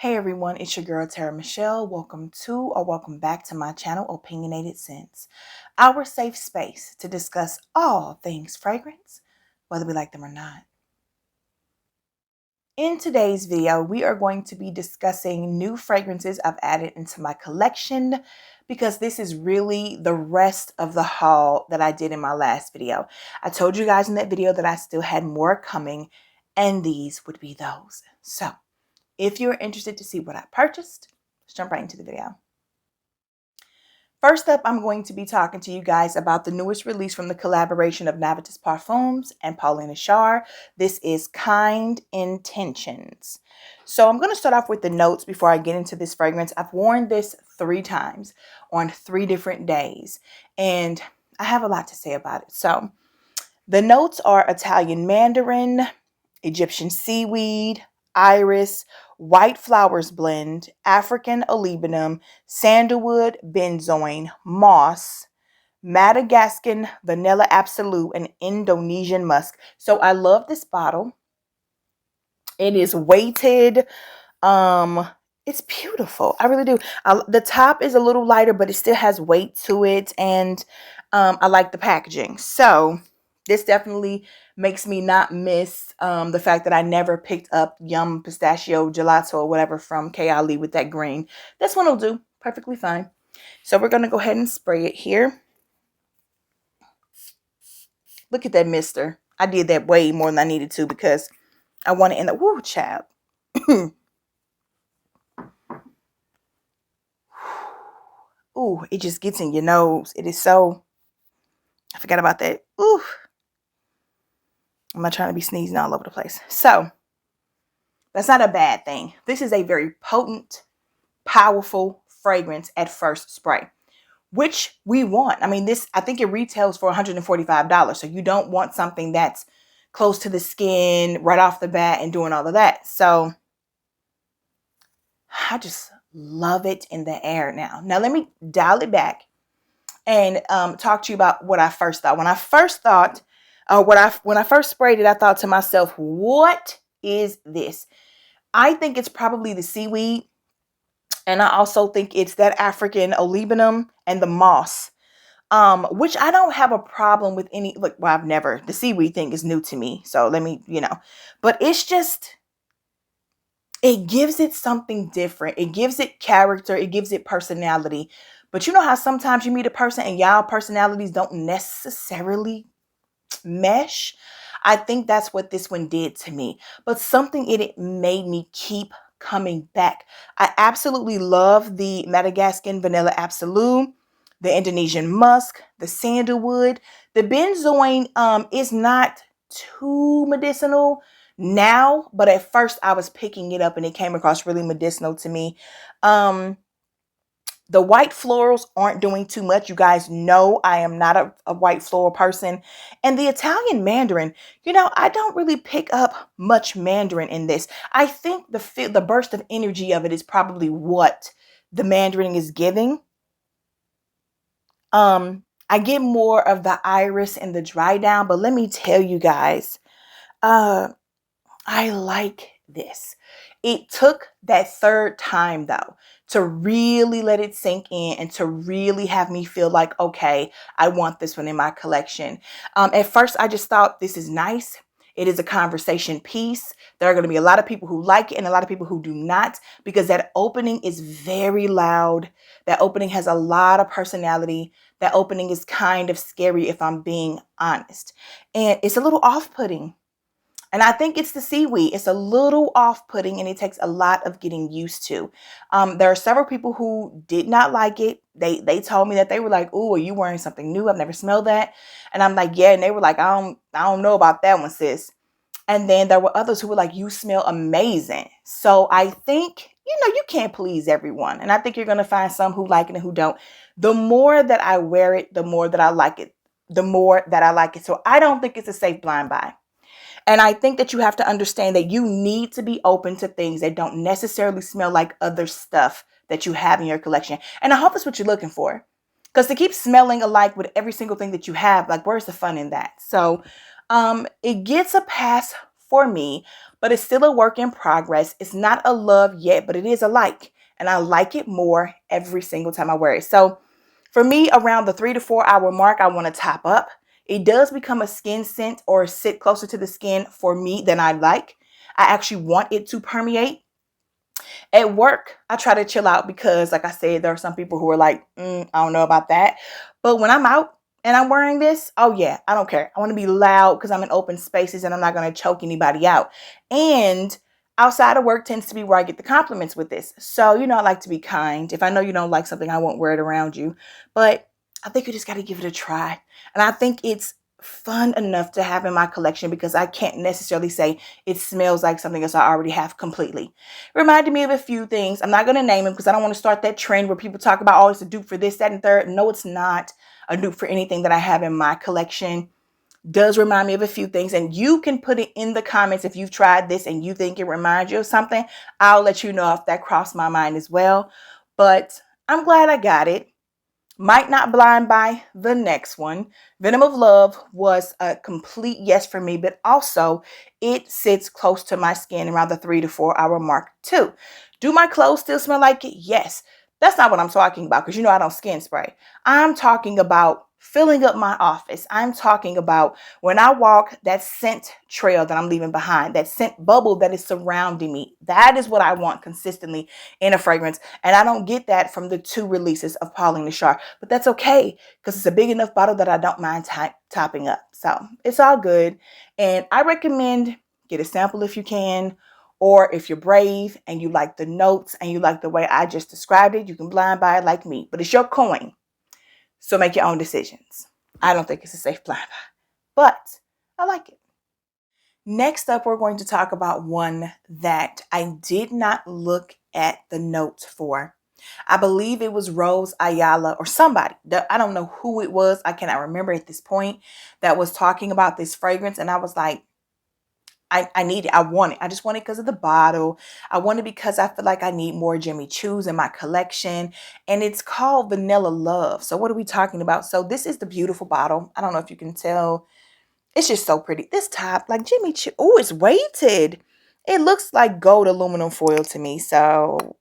Hey everyone, it's your girl TeraMichelle. Welcome back to my channel, Opinionated Scents, our safe space to discuss all things fragrance, whether we like them or not. In today's video, we are going to be discussing new fragrances I've added into my collection because this is really the rest of the haul that I did in my last video. I told you guys in that video that I still had more coming, and these would be those. So, if you're interested to see what I purchased, let's jump right into the video. First up, I'm going to be talking to you guys about the newest release from the collaboration of Navitus Parfums and Paulina Char. This is Kind Intentions. So I'm going to start off with the notes before I get into this fragrance. I've worn this 3 times on 3 different days, and I have a lot to say about it. So the notes are Italian mandarin, Egyptian seaweed, iris, white flowers blend, African olibanum, sandalwood, benzoin, moss, Madagascan vanilla absolute, and Indonesian musk. So I love this bottle. It is weighted. It's beautiful. I really do. The top is a little lighter, but it still has weight to it, and I like the packaging. So this definitely makes me not miss the fact that I never picked up Yum Pistachio Gelato or whatever from Kayali with that green. This one will do perfectly fine. So we're going to go ahead and spray it here. Look at that mister. I did that way more than I needed to because I want to end up, woo, child. Ooh, it just gets in your nose. It is so, I forgot about that. Ooh. I'm not trying to be sneezing all over the place. So, that's not a bad thing. This is a very potent, powerful fragrance at first spray, which we want. I mean, this, I think it retails for $145. So you don't want something that's close to the skin right off the bat and doing all of that. So I just love it in the air now. Now let me dial it back and talk to you about what I first thought. When I first sprayed it, I thought to myself, what is this? I think it's probably the seaweed. And I also think it's that African olibanum and the moss, which I don't have a problem with any, look, well, the seaweed thing is new to me. So let me, but it's just, it gives it something different. It gives it character. It gives it personality. But you know how sometimes you meet a person and y'all personalities don't necessarily mesh? I think that's what this one did to me. But something in it made me keep coming back. I absolutely love the Madagascan vanilla absolute, the Indonesian musk, the sandalwood. The benzoin is not too medicinal now, but at first I was picking it up and it came across really medicinal to me. The white florals aren't doing too much. You guys know I am not a white floral person. And the Italian mandarin, I don't really pick up much mandarin in this. I think the burst of energy of it is probably what the mandarin is giving. I get more of the iris and the dry down, but let me tell you guys, I like this. It took that 3rd time though to really let it sink in and to really have me feel like, okay, I want this one in my collection. At first, I just thought this is nice. It is a conversation piece. There are going to be a lot of people who like it and a lot of people who do not, because that opening is very loud. That opening has a lot of personality. That opening is kind of scary if I'm being honest. And it's a little off-putting. And I think it's the seaweed. It's a little off-putting and it takes a lot of getting used to. There are several people who did not like it. They told me that they were like, "Oh, are you wearing something new? I've never smelled that." And I'm like, "Yeah." And they were like, I don't know about that one, sis." And then there were others who were like, "You smell amazing." So I think, you can't please everyone. And I think you're going to find some who like it and who don't. The more that I wear it, the more that I like it. So I don't think it's a safe blind buy. And I think that you have to understand that you need to be open to things that don't necessarily smell like other stuff that you have in your collection. And I hope that's what you're looking for. Because to keep smelling alike with every single thing that you have, like, where's the fun in that? So it gets a pass for me, but it's still a work in progress. It's not a love yet, but it is a like. And I like it more every single time I wear it. So for me, around the 3 to 4 hour mark, I want to top up. It does become a skin scent or sit closer to the skin for me than I like. I actually want it to permeate. At work, I try to chill out because, like I said, there are some people who are like, I don't know about that. But when I'm out and I'm wearing this, oh yeah, I don't care. I want to be loud because I'm in open spaces and I'm not going to choke anybody out. And outside of work tends to be where I get the compliments with this. So, I like to be kind. If I know you don't like something, I won't wear it around you. But I think you just got to give it a try. And I think it's fun enough to have in my collection because I can't necessarily say it smells like something else I already have completely. It reminded me of a few things. I'm not going to name them because I don't want to start that trend where people talk about, oh, it's a dupe for this, that, and third. No, it's not a dupe for anything that I have in my collection. Does remind me of a few things, and you can put it in the comments if you've tried this and you think it reminds you of something. I'll let you know if that crossed my mind as well. But I'm glad I got it. Might not blind buy the next one. Venom of Love was a complete yes for me, but also it sits close to my skin around the 3 to 4 hour mark too. Do my clothes still smell like it? Yes. That's not what I'm talking about because I don't skin spray. I'm talking about filling up my office. I'm talking about when I walk, that scent trail that I'm leaving behind, that scent bubble that is surrounding me. That is what I want consistently in a fragrance. And I don't get that from the 2 releases of Pauline Lachar. But that's okay because it's a big enough bottle that I don't mind topping up. So it's all good. And I recommend get a sample if you can. Or if you're brave and you like the notes and you like the way I just described it, you can blind buy it like me. But it's your coin. So make your own decisions. I don't think it's a safe blind buy, but I like it. Next up, we're going to talk about one that I did not look at the notes for. I believe it was Rose Ayala or somebody. I don't know who it was. I cannot remember at this point that was talking about this fragrance. And I was like, I need it. I want it. I just want it because of the bottle. I want it because I feel like I need more Jimmy Choos in my collection. And it's called Vanilla Love. So what are we talking about? So this is the beautiful bottle. I don't know if you can tell. It's just so pretty. This top, like Jimmy Choo. Oh, it's weighted. It looks like gold aluminum foil to me. So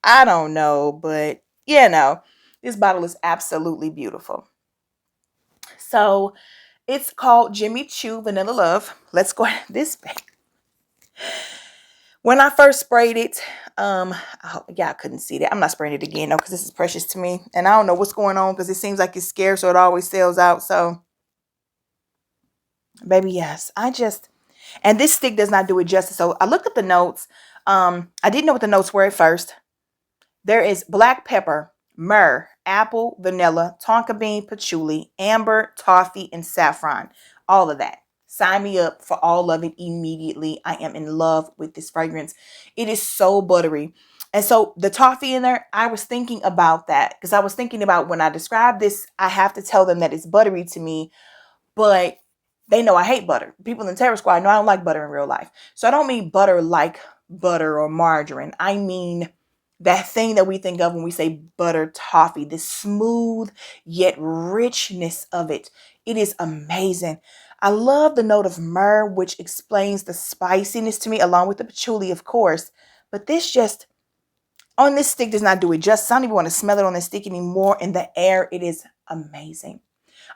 I don't know. But this bottle is absolutely beautiful. So it's called Jimmy Choo Vanilla Love. Let's go ahead this way. When I first sprayed it, I couldn't see that. I'm not spraying it again, though, because this is precious to me. And I don't know what's going on because it seems like it's scarce, so it always sells out. So, baby, yes. And this stick does not do it justice. So I looked up the notes. I didn't know what the notes were at first. There is black pepper, myrrh, apple, vanilla, tonka bean, patchouli, amber, toffee, and saffron. All of that. Sign me up for all of it immediately. I am in love with this fragrance. It is so buttery. And so the toffee in there, I was thinking about that because I was thinking about when I describe this, I have to tell them that it's buttery to me, but they know I hate butter. People in Terror Squad know I don't like butter in real life. So I don't mean butter like butter or margarine. I mean that thing that we think of when we say butter toffee, this smooth yet richness of it. It is amazing. I love the note of myrrh, which explains the spiciness to me, along with the patchouli, of course. But this just, on this stick, does not do it justice. I don't even want to smell it on this stick anymore. In the air, it is amazing.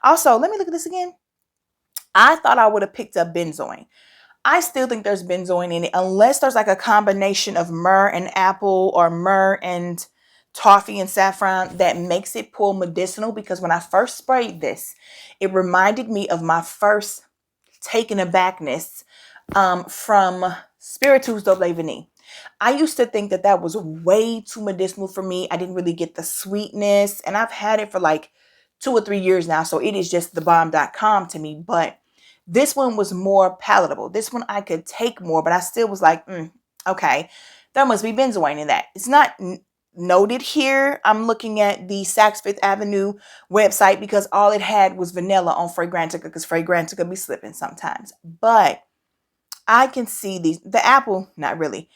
Also, let me look at this again. I thought I would have picked up benzoin. I still think there's benzoin in it, unless there's like a combination of myrrh and apple or myrrh and toffee and saffron that makes it pull medicinal. Because when I first sprayed this, it reminded me of my first taken abackness from Spiritueuse Double Vanille. I used to think that that was way too medicinal for me. I didn't really get the sweetness, and I've had it for like 2 or 3 years now, so it is just the bomb.com to me. But this one was more palatable. This one I could take more, but I still was like, okay, there must be benzoin in that. It's not noted here. I'm looking at the Saks Fifth Avenue website because all it had was vanilla on Fragrantica because Fragrantica be slipping sometimes. But I can see these, the apple, not really,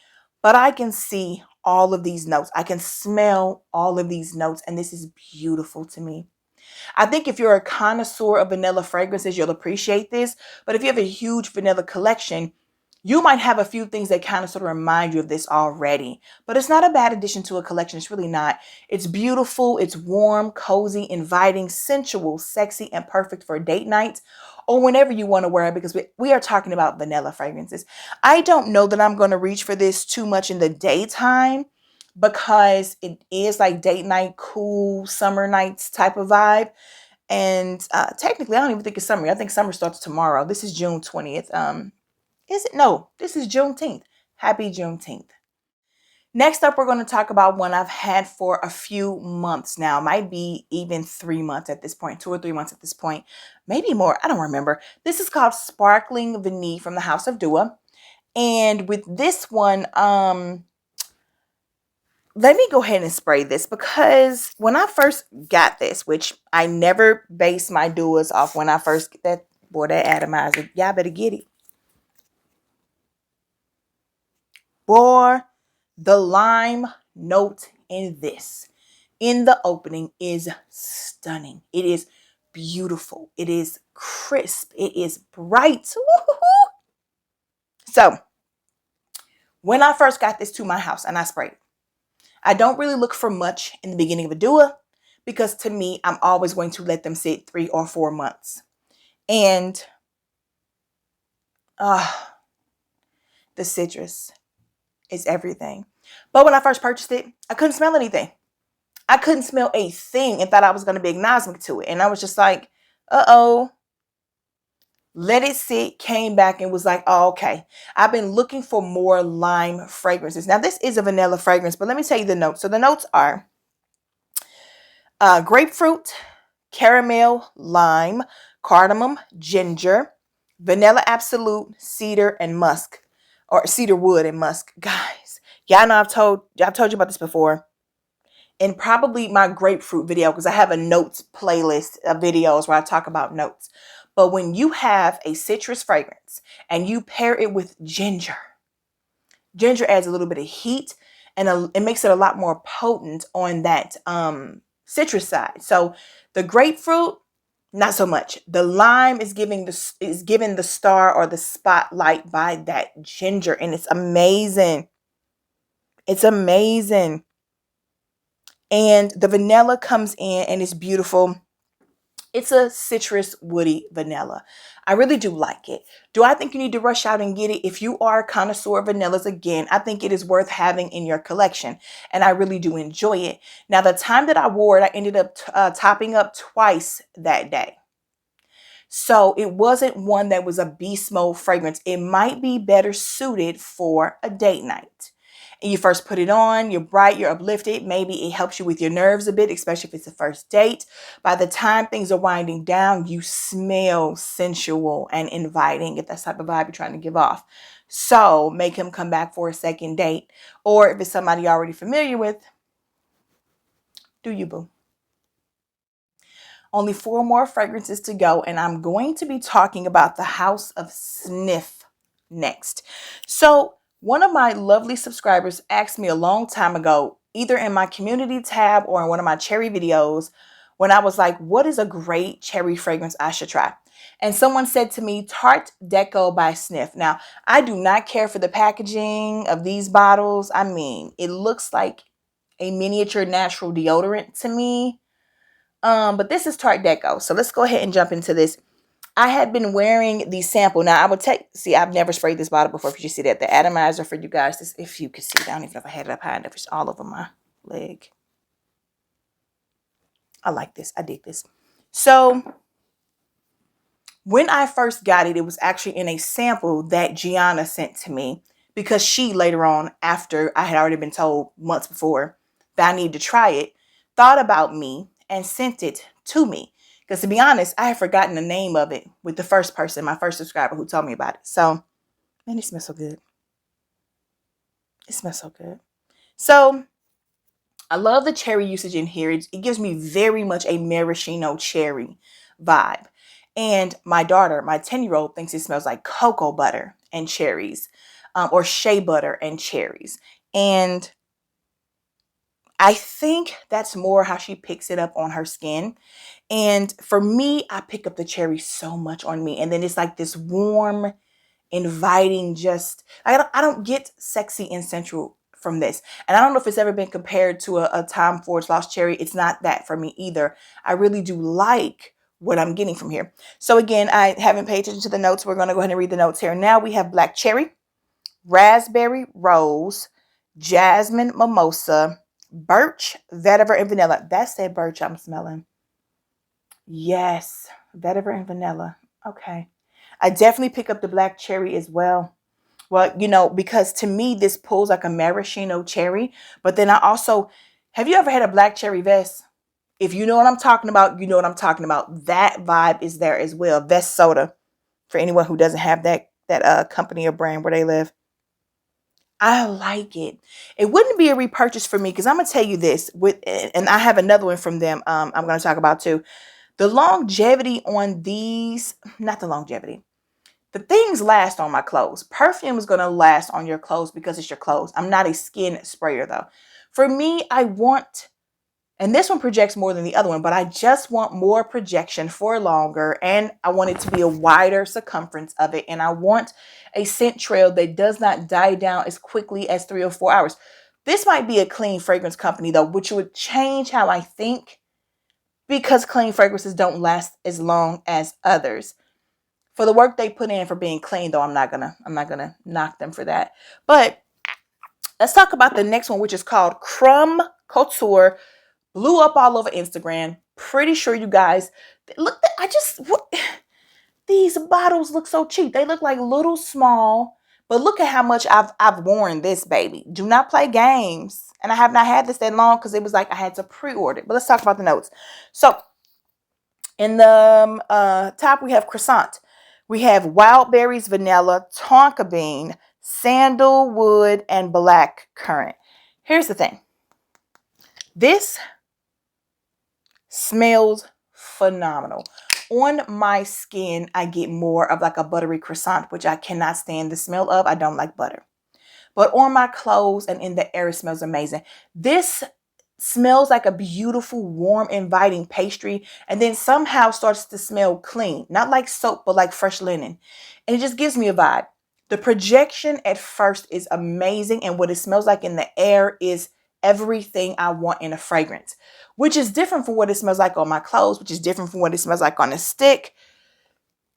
but I can see all of these notes. I can smell all of these notes, and this is beautiful to me. I think if you're a connoisseur of vanilla fragrances, you'll appreciate this. But if you have a huge vanilla collection, You might have a few things that kind of sort of remind you of this already, but it's not a bad addition to a collection. It's really not. It's beautiful. It's warm, cozy, inviting, sensual, sexy, and perfect for date nights or whenever you want to wear it, because we are talking about vanilla fragrances. I don't know that I'm going to reach for this too much in the daytime because it is like date night, cool summer nights type of vibe. And technically, I don't even think it's summer. I think summer starts tomorrow. This is June 20th. Is it? No, this is Juneteenth. Happy Juneteenth. Next up, we're going to talk about one I've had for a few months now. Might be even 3 months at this point, 2 or 3 months at this point, maybe more. I don't remember. This is called Sparkling Vanille from the House of Dua. And with this one, let me go ahead and spray this, because when I first got this, which I never base my Duas off when I first get that, boy, that atomizer, y'all better get it. Boy, the lime note in this, in the opening, is stunning. It is beautiful. It is crisp. It is bright. Woo-hoo-hoo. So, when I first got this to my house and I sprayed it, I don't really look for much in the beginning of a Dua, because to me, I'm always going to let them sit 3 or 4 months. And the citrus is everything. But when I first purchased it, I couldn't smell anything. I couldn't smell a thing and thought I was going to be agnostic to it. And I was just like, uh-oh. Let it sit, came back and was like, oh, okay. I've been looking for more lime fragrances. Now, this is a vanilla fragrance, but let me tell you the notes. So the notes are grapefruit, caramel, lime, cardamom, ginger, vanilla absolute, cedar, and musk. Or cedar wood and musk. Guys, y'all know I've told you about this before. And probably my grapefruit video, because I have a notes playlist of videos where I talk about notes. But when you have a citrus fragrance and you pair it with ginger, ginger adds a little bit of heat and it makes it a lot more potent on that citrus side. So the grapefruit, not so much. The lime is given the star or the spotlight by that ginger, and it's amazing. It's amazing. And the vanilla comes in and it's beautiful. It's a citrus woody vanilla. I really do like it. Do I think you need to rush out and get it? If you are a connoisseur of vanillas, again, I think it is worth having in your collection. And I really do enjoy it. Now, the time that I wore it, I ended up topping up twice that day. So it wasn't one that was a beast mode fragrance. It might be better suited for a date night. And you first put it on, you're bright, you're uplifted. Maybe it helps you with your nerves a bit, especially if it's a first date. By the time things are winding down, you smell sensual and inviting, if that's the type of vibe you're trying to give off. So make him come back for a second date. Or if it's somebody you're already familiar with, do you, boo? Only 4 more fragrances to go, and I'm going to be talking about the House of Sniff next. So one of my lovely subscribers asked me a long time ago, either in my community tab or in one of my cherry videos, when I was like, what is a great cherry fragrance I should try? And someone said to me, Tarte Deco by Sniff. Now, I do not care for the packaging of these bottles. I mean, it looks like a miniature natural deodorant to me. But this is Tarte Deco. So let's go ahead and jump into this. I had been wearing the sample. Now, I would see, I've never sprayed this bottle before. If you see that, the atomizer for you guys, this, if you could see it, I don't even know if I had it up high enough. It's all over my leg. I like this. I dig this. So when I first got it, it was actually in a sample that Gianna sent to me, because she later on, after I had already been told months before that I needed to try it, thought about me and sent it to me. Because to be honest, I had forgotten the name of it with the first person, my first subscriber, who told me about it. So, man, it smells so good. It smells so good. So, I love the cherry usage in here. It gives me very much a maraschino cherry vibe. And my daughter, my 10-year-old, thinks it smells like cocoa butter and cherries, or shea butter and cherries. And I think that's more how she picks it up on her skin. And for me, I pick up the cherry so much on me. And then it's like this warm, inviting, just, I don't get sexy and sensual from this. And I don't know if it's ever been compared to a Tom Ford's Lost Cherry. It's not that for me either. I really do like what I'm getting from here. So again, I haven't paid attention to the notes. We're going to go ahead and read the notes here. Now we have Black Cherry, Raspberry Rose, Jasmine Mimosa, Birch, Vetiver, and Vanilla. That's that birch I'm smelling. Yes, Vetiver and Vanilla. Okay. I definitely pick up the Black Cherry as well. Well, you know, because to me, this pulls like a maraschino cherry. But then I also, have you ever had a Black Cherry vest? If you know what I'm talking about, you know what I'm talking about. That vibe is there as well. Vest soda, for anyone who doesn't have that company or brand where they live. I like it. It wouldn't be a repurchase for me because I'm gonna tell you this and I have another one from them. I'm gonna talk about too. The longevity on these, not the longevity. The things last on my clothes. Perfume is gonna last on your clothes because it's your clothes. I'm not a skin sprayer though. For me, I want, and this one projects more than the other one, but I just want more projection for longer, and I want it to be a wider circumference of it, and I want a scent trail that does not die down as quickly as 3 or 4 hours. This might be a clean fragrance company though, which would change how I think, because clean fragrances don't last as long as others. For the work they put in for being clean though, I'm not gonna knock them for that. But let's talk about the next one, which is called Crumb Couture. Blew up all over Instagram. Pretty sure you guys look. These bottles look so cheap. They look like little small, but look at how much I've worn this baby. Do not play games. And I have not had this that long because it was like I had to pre-order it. But let's talk about the notes. So in the top we have croissant. We have wild berries, vanilla, tonka bean, sandalwood, and black currant. Here's the thing. This smells phenomenal. On my skin, I get more of like a buttery croissant, which I cannot stand the smell of. I don't like butter. But on my clothes and in the air, it smells amazing. This smells like a beautiful, warm, inviting pastry, and then somehow starts to smell clean. Not like soap, but like fresh linen. And it just gives me a vibe. The projection at first is amazing, and what it smells like in the air is everything I want in a fragrance, which is different from what it smells like on my clothes, which is different from what it smells like on a stick.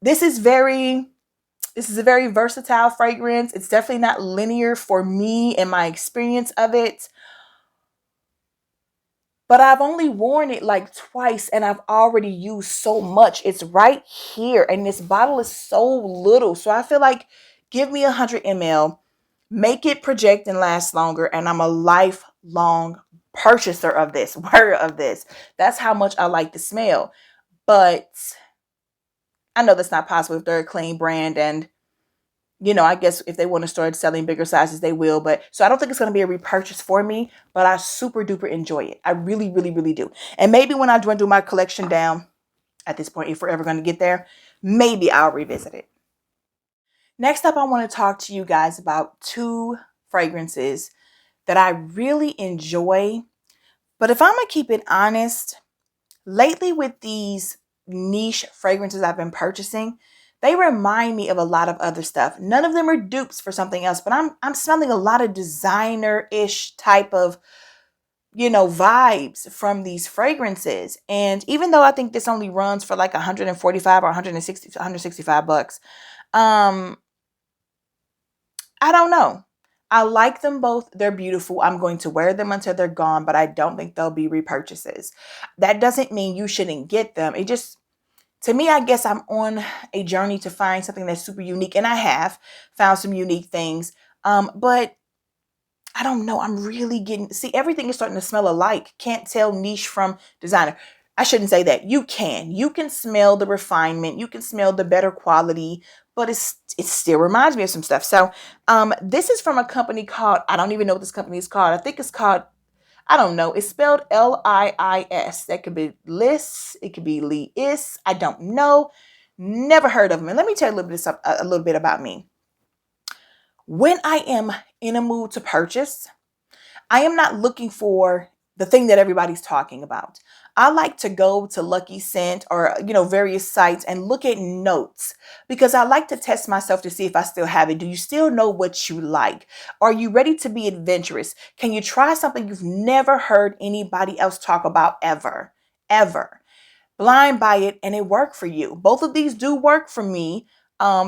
This is a very versatile fragrance. It's definitely not linear for me and my experience of it. But I've only worn it like twice and I've already used so much. It's right here. And this bottle is so little. So I feel like give me 100 ml, make it project and last longer. And I'm a lifelong purchaser of this, wearer of this. That's how much I like the smell. But I know that's not possible if they're a clean brand, and you know, I guess if they want to start selling bigger sizes, they will. But so I don't think it's going to be a repurchase for me, but I super duper enjoy it. I really, really, really do. And maybe when I dwindle my collection down at this point, if we're ever going to get there, maybe I'll revisit it. Next up, I want to talk to you guys about 2 fragrances that I really enjoy. But if I'm going to keep it honest, lately with these niche fragrances I've been purchasing, they remind me of a lot of other stuff. None of them are dupes for something else, but I'm smelling a lot of designer-ish type of, you know, vibes from these fragrances. And even though I think this only runs for like 145 or 165 bucks, I don't know. I like them both. They're beautiful. I'm going to wear them until they're gone, but I don't think they'll be repurchases. That doesn't mean you shouldn't get them. It just, to me, I guess I'm on a journey to find something that's super unique, and I have found some unique things. But I don't know. I'm really getting, see, everything is starting to smell alike. Can't tell niche from designer. I shouldn't say that. You can smell the refinement. You can smell the better quality, but it still reminds me of some stuff. So, this is from a company called, I don't even know what this company is called. I think it's called, I don't know. It's spelled Liis. That could be Liis. It could be Liis. I don't know. Never heard of them. And let me tell you a little bit about me. When I am in a mood to purchase, I am not looking for the thing that everybody's talking about. I like to go to Lucky Scent or, various sites and look at notes because I like to test myself to see if I still have it. Do you still know what you like? Are you ready to be adventurous? Can you try something you've never heard anybody else talk about ever? Ever. Blind buy it and it worked for you. Both of these do work for me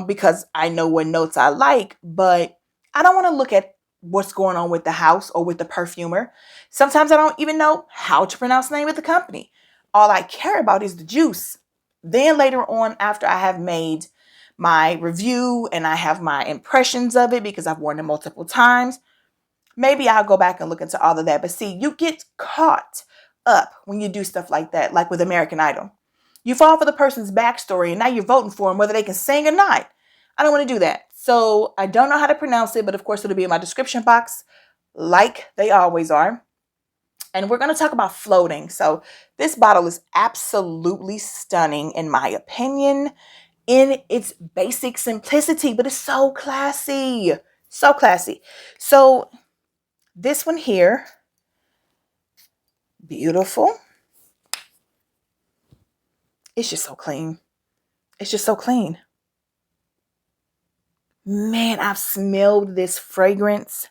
because I know what notes I like, but I don't want to look at what's going on with the house or with the perfumer. Sometimes I don't even know how to pronounce the name of the company. All I care about is the juice. Then later on, after I have made my review and I have my impressions of it because I've worn it multiple times, maybe I'll go back and look into all of that. But see, you get caught up when you do stuff like that, like with American Idol. You fall for the person's backstory and now you're voting for them, whether they can sing or not. I don't want to do that. So I don't know how to pronounce it, but of course it'll be in my description box like they always are. And we're going to talk about floating. So this bottle is absolutely stunning in my opinion in its basic simplicity, but it's so classy. So classy. So this one here, beautiful. It's just so clean. It's just so clean. Man, I've smelled this fragrance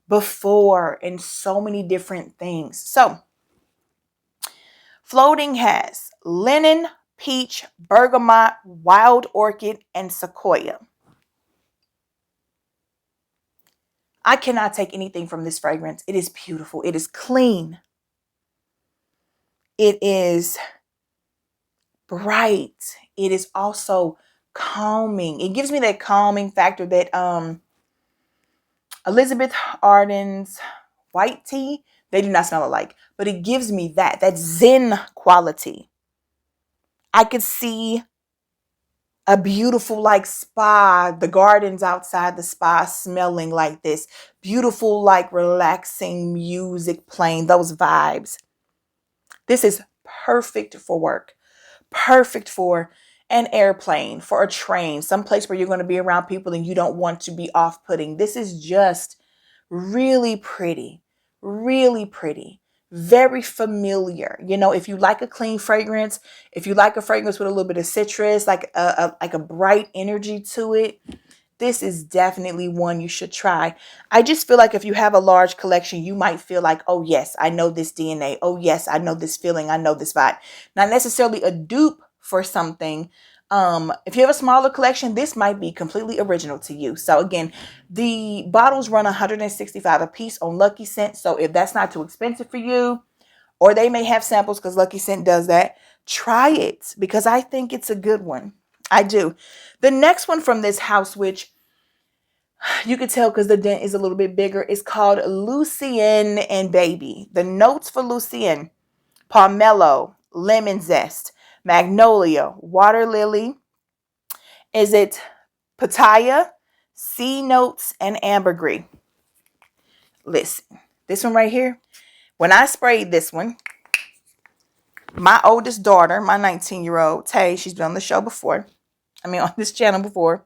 before in so many different things. So, floating has linen, peach, bergamot, wild orchid, and sequoia. I cannot take anything from this fragrance. It is beautiful. It is clean. It is bright. It is also calming. It gives me that calming factor that Elizabeth Arden's white tea, they do not smell alike, but it gives me that zen quality. I could see a beautiful like spa, the gardens outside the spa smelling like this, beautiful like relaxing music playing, those vibes. This is perfect for work, perfect for an airplane, for a train, someplace where you're going to be around people and you don't want to be off-putting. This is just really pretty, really pretty, very familiar. If you like a clean fragrance, if you like a fragrance with a little bit of citrus, like a bright energy to it, this is definitely one you should try. I just feel like if you have a large collection, you might feel like, oh yes, I know this DNA. Oh yes, I know this feeling. I know this vibe. Not necessarily a dupe for something. If you have a smaller collection, this might be completely original to you. So again, the bottles run $165 a piece on Lucky Scent. So if that's not too expensive for you, or they may have samples because Lucky Scent does that, try it because I think it's a good one. I do. The next one from this house, which you could tell because the dent is a little bit bigger, is called Lucien and Baby. The notes for Lucien: pomelo, lemon zest, magnolia, water lily. Is it pitaya, sea notes, and ambergris? Listen, this one right here, when I sprayed this one, my oldest daughter, my 19-year-old, Tay, she's been on the show before, on this channel before,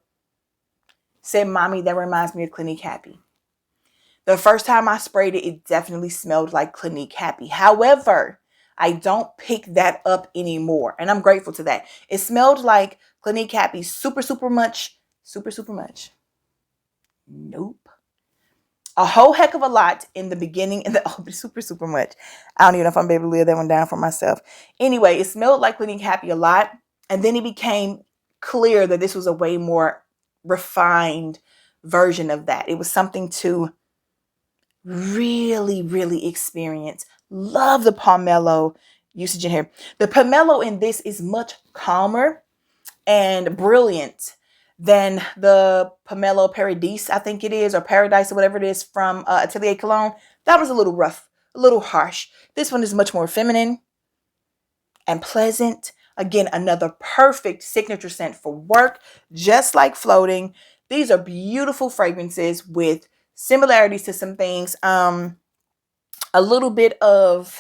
said, Mommy, that reminds me of Clinique Happy. The first time I sprayed it, it definitely smelled like Clinique Happy. However, I don't pick that up anymore. And I'm grateful to that. It smelled like Clinique Happy super, super much. Super, super much. Nope. A whole heck of a lot in the beginning and super, super much. I don't even know if I'm able to lay that one down for myself. Anyway, it smelled like Clinique Happy a lot. And then it became clear that this was a way more refined version of that. It was something to really, really experience. Love the pomelo usage in here. The pomelo in this is much calmer and brilliant than the pomelo paradise, I think it is, or paradise or whatever it is from Atelier Cologne. That was a little rough, a little harsh. This one is much more feminine and pleasant. Again, another perfect signature scent for work, just like floating. These are beautiful fragrances with similarities to some things. A little bit of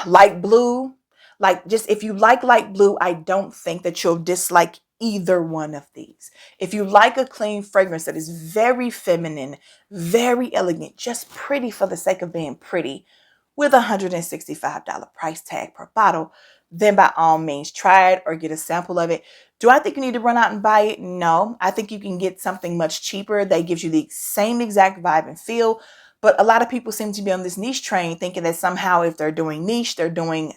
light blue. Like, just if you like light blue, I don't think that you'll dislike either one of these. If you like a clean fragrance that is very feminine, very elegant, just pretty for the sake of being pretty, with a $165 price tag per bottle, then by all means try it or get a sample of it. Do I think you need to run out and buy it? No. I think you can get something much cheaper that gives you the same exact vibe and feel. But a lot of people seem to be on this niche train thinking that somehow if they're doing niche, they're doing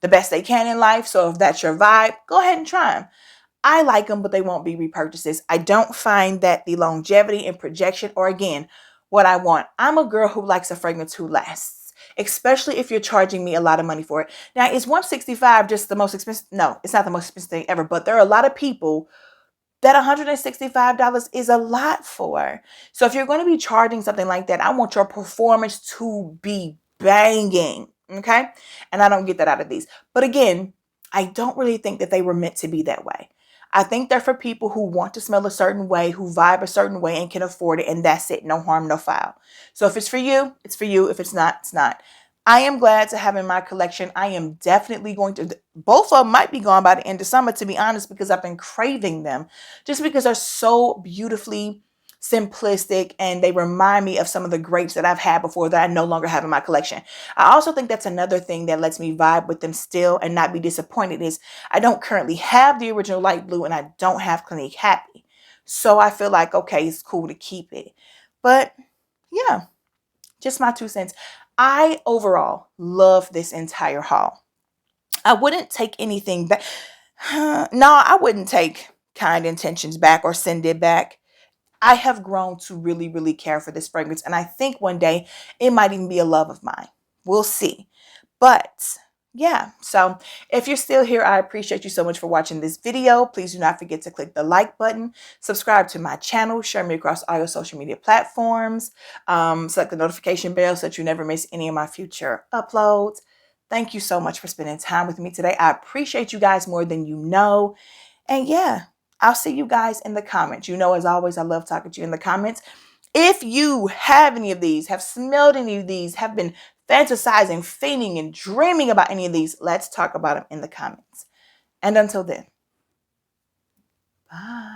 the best they can in life. So if that's your vibe, go ahead and try them. I like them, but they won't be repurchases. I don't find that the longevity and projection, or again, what I want. I'm a girl who likes a fragrance who lasts, especially if you're charging me a lot of money for it. Now, is $165 just the most expensive? No, it's not the most expensive thing ever, but there are a lot of people that $165 is a lot for. So if you're going to be charging something like that, I want your performance to be banging, okay? And I don't get that out of these. But again, I don't really think that they were meant to be that way. I think they're for people who want to smell a certain way, who vibe a certain way and can afford it, and that's it. No harm, no foul. So if it's for you, it's for you. If it's not, it's not. I am glad to have in my collection. I am definitely going to, both of them might be gone by the end of summer, to be honest, because I've been craving them just because they're so beautifully simplistic and they remind me of some of the grapes that I've had before that I no longer have in my collection. I also think that's another thing that lets me vibe with them still and not be disappointed is I don't currently have the original light blue and I don't have Clinique Happy. So I feel like, okay, it's cool to keep it. But yeah, just my 2 cents. I overall love this entire haul. I wouldn't take anything back. No, I wouldn't take Kind Intentions back or send it back. I have grown to really, really care for this fragrance. And I think one day it might even be a love of mine. We'll see. But yeah, so if you're still here, I appreciate you so much for watching this video. Please do not forget to click the like button, subscribe to my channel, share me across all your social media platforms, select the notification bell so that you never miss any of my future uploads. Thank you so much for spending time with me today. I appreciate you guys more than you know. And yeah, I'll see you guys in the comments. You know, as always, I love talking to you in the comments. If you have any of these, have smelled any of these, have been fantasizing, fainting, and dreaming about any of these, let's talk about them in the comments. And until then, bye.